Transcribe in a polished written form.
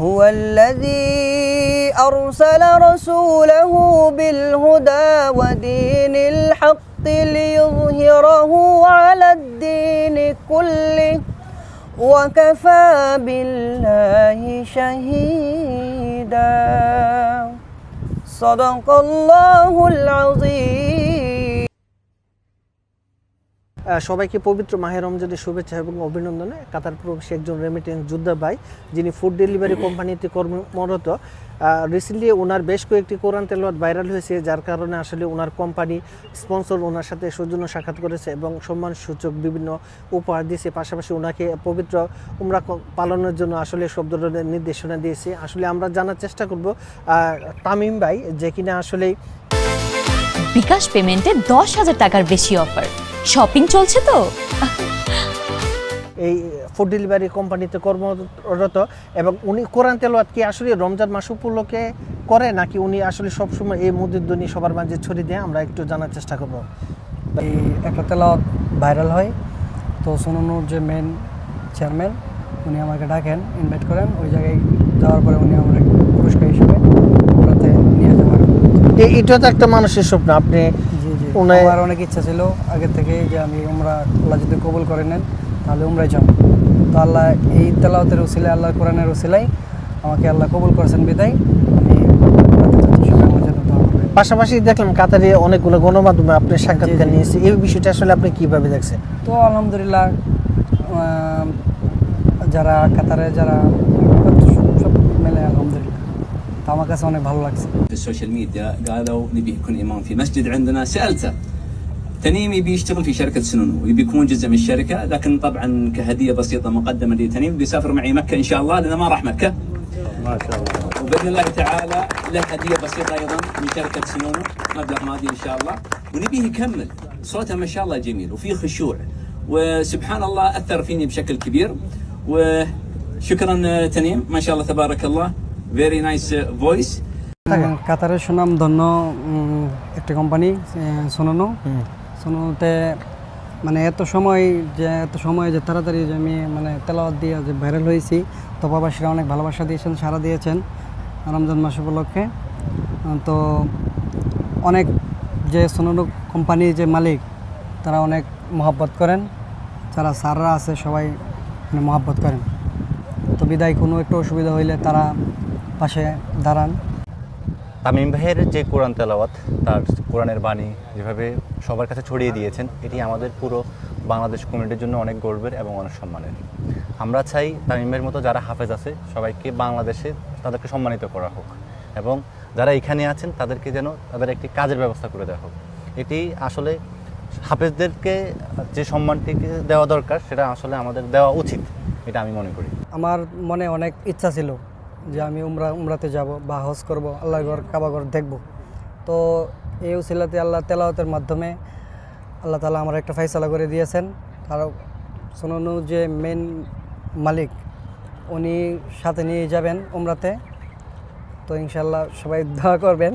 هو الذي أرسل رسوله بالهدى ودين الحق ليظهره على الدين كله وكفى بالله شهيدا صدق الله العظيم সবাইকে পবিত্র মাহে রমজানের শুভেচ্ছা এবং অভিনন্দনে। কাতার প্রবাসী একজন রেমিটেন্স যোদ্ধা ভাই, যিনি ফুড ডেলিভারি কোম্পানিতে কর্মরত। রিসেন্টলি ওনার বেশ কয়েকটি কোরআন তেলাওয়াত ভাইরাল হয়েছে, যার কারণে আসলে ওনার কোম্পানি স্পন্সর ওনার সাথে সৌজন্য সাক্ষাৎ করেছে এবং সম্মানসূচক বিভিন্ন উপহার দিয়েছে। পাশাপাশি ওনাকে পবিত্র উমরা পালনের জন্য আসলে সব ধরনের নির্দেশনা দিয়েছে। আসলে আমরা জানার চেষ্টা করব তামিম ভাই, যে কিনা আসলে বিকাশ পেমেন্টে 10,000 টাকার বেশি অফার, শপিং চলছে তো। এই ফুড ডেলিভারি কোম্পানিতে কর্মরত এবং উনি কোরআন তেলাওয়াত কি আসলে রমজান মাস উপলক্ষে করে, নাকি উনি আসলে সবসময় এই মুদ্রিধ্বনি সবার মাঝে ছড়িয়ে দেয়, আমরা একটু জানার চেষ্টা করব। এই একটা তেলাওয়াত ভাইরাল হয়, তো সোনানুর যে মেন চেয়ারম্যান উনি আমাকে ডাকেন, ইনভাইট করেন। ওই জায়গায় যাওয়ার পরে উনি আমাকে পুরস্কার হিসেবে ওনাতে নিয়ে যাওয়ার। এটা তো একটা মানুষের স্বপ্ন। আপনি আমার অনেক ইচ্ছা ছিল আগে থেকে যে আমি উমরা আল্লাহ যদি কবুল করে নেন তাহলে উমরায় যাব। তো আল্লাহ এই তেলাওয়াতের উসিলায়, আল্লাহ কোরআনের উসিলায় আমাকে আল্লাহ কবুল করেছেন বিদায় আমি আমার জন্য দোয়া করবেন। পাশাপাশি দেখলাম কাতারে অনেকগুলো গণমাধ্যমে আপনি সাক্ষাৎকার নিয়েছে, এই বিষয়টা আসলে আপনি কিভাবে দেখছেন? তো আলহামদুলিল্লাহ, যারা কাতারে যারা সব মেলে আলহামদুলিল্লাহ, তো আমার কাছে অনেক ভালো লাগছে। في السوشيال ميديا قالوا نبي يكون إمام في مسجد عندنا. سألته تنيم يبي يشتغل في شركة سنونو ويبي يكون جزء من الشركة، لكن طبعا كهدية بسيطة مقدمة لتنيم بيسافر معي مكة إن شاء الله، لأنه ما راح مكة ما شاء الله. وبإذن الله تعالى له هدية بسيطة أيضا من شركة سنونو، مبلغ مادي إن شاء الله، ونبيه يكمل. صوته ما شاء الله جميل وفيه خشوع، وسبحان الله أثر فيني بشكل كبير. وشكرا تنيم، ما شاء الله تبارك الله، very nice voice. কাতারের সুনাম ধন্য একটা কোম্পানি সোনানুতে, মানে এত সময় যে তাড়াতাড়ি যে আমি মানে তেলাওয়াত দিয়ে যে ভাইরাল হয়েছি, তো প্রবাসীরা অনেক ভালোবাসা দিয়েছেন, সাড়া দিয়েছেন রমজান মাস উপলক্ষে। তো অনেক যে সোনানু কোম্পানির যে মালিক তারা অনেক মহব্বত করেন, যারা স্যাররা আছে সবাই মানে মহব্বত করেন। তো বিদায় কোনো একটু অসুবিধা হইলে তারা পাশে দাঁড়ান। তামিম ভাইয়ের যে কোরআন তেলাওয়াত, তার কোরআনের বাণী যেভাবে সবার কাছে ছড়িয়ে দিয়েছেন, এটি আমাদের পুরো বাংলাদেশ কমিউনিটির জন্য অনেক গর্বের এবং অনেক সম্মানের। আমরা চাই তামিম ভাইয়ের মতো যারা হাফেজ আছে সবাইকে বাংলাদেশে তাদেরকে সম্মানিত করা হোক, এবং যারা এখানে আছেন তাদেরকে যেন তাদের একটি কাজের ব্যবস্থা করে দেওয়া হোক। এটি আসলে হাফেজদেরকে যে সম্মানটি দেওয়া দরকার সেটা আসলে আমাদের দেওয়া উচিত, এটা আমি মনে করি। আমার মনে অনেক ইচ্ছা ছিল যে আমি উমরাতে যাব বা হজ করব, আল্লাহর ঘর কাবাঘর দেখব। তো এই উসিলাতে আল্লাহ তেলাওয়াতের মাধ্যমে আল্লাহ তাআলা আমার একটা ফয়সালা করে দিয়েছেন। আর সোনানু যে মেন মালিক উনি সাথে নিয়ে যাবেন উমরাতে। তো ইনশাআল্লাহ সবাই দোয়া করবেন।